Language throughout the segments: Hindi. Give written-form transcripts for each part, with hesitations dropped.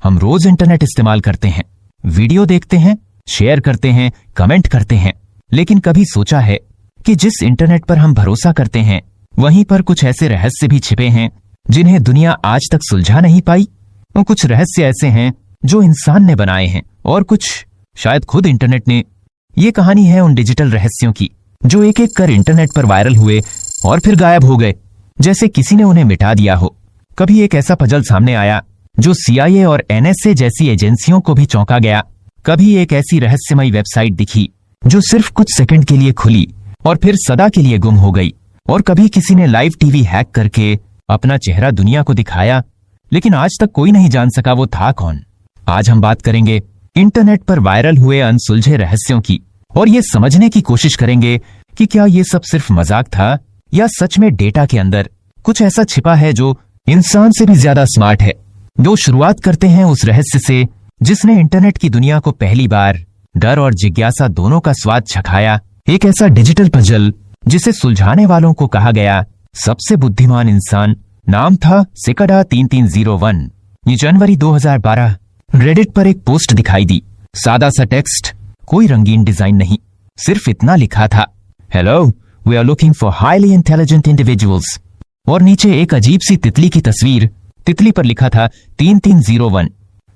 हम रोज इंटरनेट इस्तेमाल करते हैं, वीडियो देखते हैं, शेयर करते हैं, कमेंट करते हैं, लेकिन कभी सोचा है कि जिस इंटरनेट पर हम भरोसा करते हैं वहीं पर कुछ ऐसे रहस्य भी छिपे हैं जिन्हें दुनिया आज तक सुलझा नहीं पाई। और कुछ रहस्य ऐसे हैं जो इंसान ने बनाए हैं और कुछ शायद खुद इंटरनेट ने। ये कहानी है उन डिजिटल रहस्यों की जो एक एक कर इंटरनेट पर वायरल हुए और फिर गायब हो गए, जैसे किसी ने उन्हें मिटा दिया हो। कभी एक ऐसा पजल सामने आया जो CIA और NSA जैसी एजेंसियों को भी चौंका गया। कभी एक ऐसी रहस्यमयी वेबसाइट दिखी जो सिर्फ कुछ सेकंड के लिए खुली और फिर सदा के लिए गुम हो गई। और कभी किसी ने लाइव टीवी हैक करके अपना चेहरा दुनिया को दिखाया, लेकिन आज तक कोई नहीं जान सका वो था कौन। आज हम बात करेंगे इंटरनेट पर वायरल हुए अनसुलझे रहस्यों की और ये समझने की कोशिश करेंगे कि क्या ये सब सिर्फ मजाक था या सच में डेटा के अंदर कुछ ऐसा छिपा है जो इंसान से भी ज्यादा स्मार्ट है। जो शुरुआत करते हैं उस रहस्य से जिसने इंटरनेट की दुनिया को पहली बार डर और जिज्ञासा दोनों का स्वाद चखाया। एक ऐसा डिजिटल पजल जिसे सुलझाने वालों को कहा गया सबसे बुद्धिमान इंसान। नाम था सिकाडा 3301। ये जनवरी 2012 रेडिट पर एक पोस्ट दिखाई दी। सादा सा टेक्स्ट, कोई रंगीन डिजाइन नहीं, सिर्फ इतना लिखा था, hello, we are looking for highly intelligent individuals. और नीचे एक अजीब सी तितली की तस्वीर। तितली पर लिखा था 3301।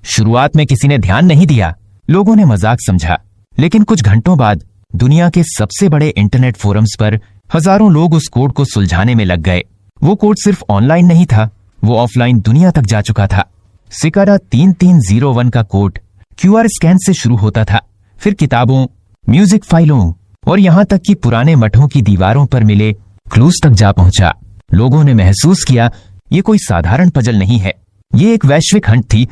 शुरुआत में किसी ने ध्यान नहीं दिया, लोगों ने मजाक समझा, लेकिन कुछ घंटों बाद दुनिया के सबसे बड़े इंटरनेट फोरम्स पर हजारों लोग उस कोड को सुलझाने में लग गए। वो कोड सिर्फ ऑनलाइन नहीं था, वो ऑफलाइन दुनिया तक जा चुका था। सिकाडा 3301 का कोड QR स्कैन से शुरू होता था, फिर किताबों, म्यूजिक फाइलों और यहां तक कि पुराने मठों की दीवारों पर मिले क्लूज तक जा पहुंचा। लोगों ने महसूस किया ये कोई साधारण पजल नहीं है, ये एक वैश्विक हंट थी।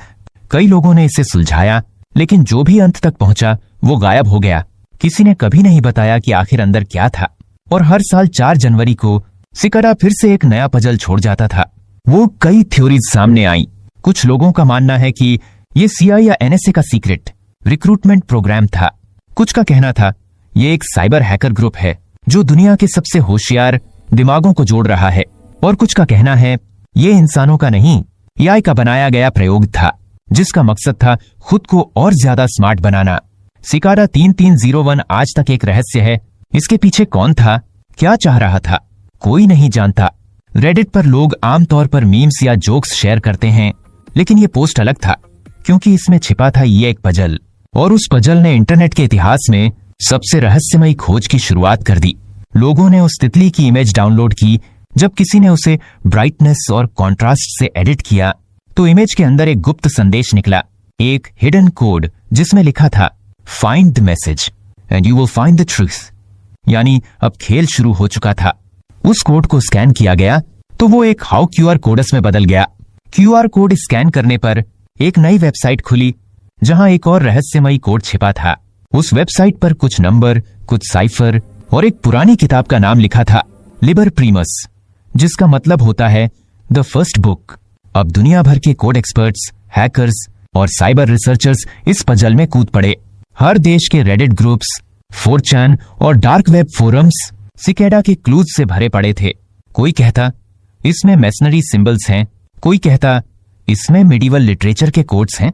कई लोगों ने इसे सुलझाया, लेकिन जो भी अंत तक पहुंचा वो गायब हो गया। किसी ने कभी नहीं बताया कि आखिर अंदर क्या था। और हर साल 4 जनवरी को सिकाडा फिर से एक नया पजल छोड़ जाता था। वो कई थ्योरीज सामने आई। कुछ लोगों का मानना है कि ये CIA या NSA का सीक्रेट रिक्रूटमेंट प्रोग्राम था। कुछ का कहना था ये एक साइबर हैकर ग्रुप है जो दुनिया के सबसे होशियार दिमागों को जोड़ रहा है। और कुछ का कहना है ये इंसानों का नहीं, AI का बनाया गया प्रयोग था जिसका मकसद था खुद को और ज्यादा स्मार्ट बनाना। सिकाडा 3301 आज तक एक रहस्य है। इसके पीछे कौन था, क्या चाह रहा था, कोई नहीं जानता। रेडिट पर लोग आमतौर पर मीम्स या जोक्स शेयर करते हैं, लेकिन ये पोस्ट अलग था क्योंकि इसमें छिपा था ये एक पजल। और उस पजल ने इंटरनेट के इतिहास में सबसे रहस्यमयी खोज की शुरुआत कर दी। लोगों ने उस तितली की इमेज डाउनलोड की। जब किसी ने उसे ब्राइटनेस और कॉन्ट्रास्ट से एडिट किया तो इमेज के अंदर एक गुप्त संदेश निकला, एक हिडन कोड जिसमें लिखा था find the message and you will find the truth. यानी अब खेल शुरू हो चुका था। उस कोड को स्कैन किया गया तो वो एक हाउ QR कोडस में बदल गया। QR कोड स्कैन करने पर एक नई वेबसाइट खुली जहां एक और रहस्यमयी कोड छिपा था। उस वेबसाइट पर कुछ नंबर, कुछ साइफर और एक पुरानी किताब का नाम लिखा था, लिबर प्रीमस, जिसका मतलब होता है द फर्स्ट बुक। अब दुनिया भर के कोड एक्सपर्ट्स, हैकर्स और साइबर रिसर्चर्स इस पजल में कूद पड़े। हर देश के रेडिट ग्रुप्स, 4chan और डार्क वेब फोरम्स सिकाडा के क्लूज से भरे पड़े थे। कोई कहता इसमें मैसनरी सिंबल्स हैं, कोई कहता इसमें मिडिवल लिटरेचर के कोड्स हैं,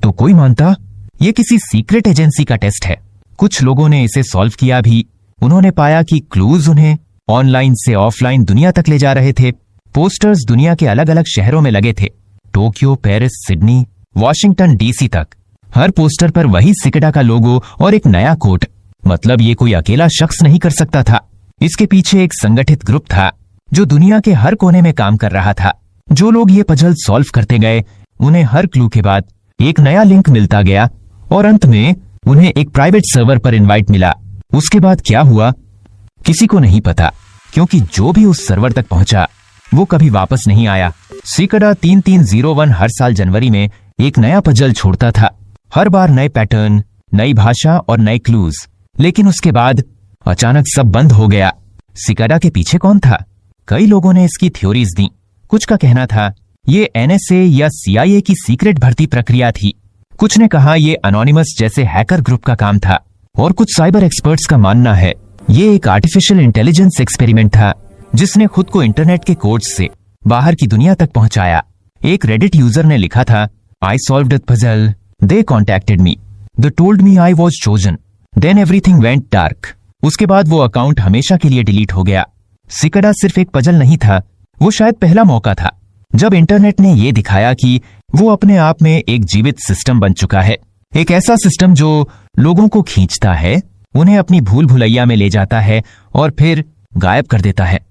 तो कोई मानता ये किसी सीक्रेट एजेंसी का टेस्ट है। कुछ लोगों ने इसे सॉल्व किया भी। उन्होंने पाया कि क्लूज उन्हें ऑनलाइन से ऑफलाइन दुनिया तक ले जा रहे थे। पोस्टर्स दुनिया के अलग अलग शहरों में लगे थे, Tokyo, Paris, Sydney, Washington DC तक। हर पोस्टर पर वही सिकाडा का लोगो और एक नया कोड। मतलब ये कोई अकेला शख्स नहीं कर सकता था, इसके पीछे एक संगठित ग्रुप था जो दुनिया के हर कोने में काम कर रहा था। जो लोग ये पजल सॉल्व करते गए उन्हें हर क्लू के बाद एक नया लिंक मिलता गया और अंत में उन्हें एक प्राइवेट सर्वर पर इनवाइट मिला। उसके बाद क्या हुआ किसी को नहीं पता, क्योंकि जो भी उस सर्वर तक पहुंचा वो कभी वापस नहीं आया। सिकाडा 3301 हर साल जनवरी में एक नया पजल छोड़ता था, हर बार नए पैटर्न, नई भाषा और नए क्लूज। लेकिन उसके बाद अचानक सब बंद हो गया। सिकाडा के पीछे कौन था? कई लोगों ने इसकी थ्योरीज दी। कुछ का कहना था ये NSA या CIA की सीक्रेट भर्ती प्रक्रिया थी। कुछ ने कहा ये अनोनिमस जैसे हैकर ग्रुप का काम था। और कुछ साइबर एक्सपर्ट्स का मानना है ये एक आर्टिफिशियल इंटेलिजेंस एक्सपेरिमेंट था जिसने खुद को इंटरनेट के कोड्स से बाहर की दुनिया तक पहुंचाया। एक रेडिट यूजर ने लिखा था I solved the puzzle. They contacted me. They told me I was chosen. Then everything went dark. उसके बाद वो अकाउंट हमेशा के लिए डिलीट हो गया। सिकड़ा सिर्फ एक पजल नहीं था, वो शायद पहला मौका था जब इंटरनेट ने ये दिखाया कि वो अपने आप में एक जीवित सिस्टम बन चुका है। एक ऐसा सिस्टम जो लोगों को खींचता है, उन्हें अपनी भूल भुलैया में ले जाता है और फिर गायब कर देता है।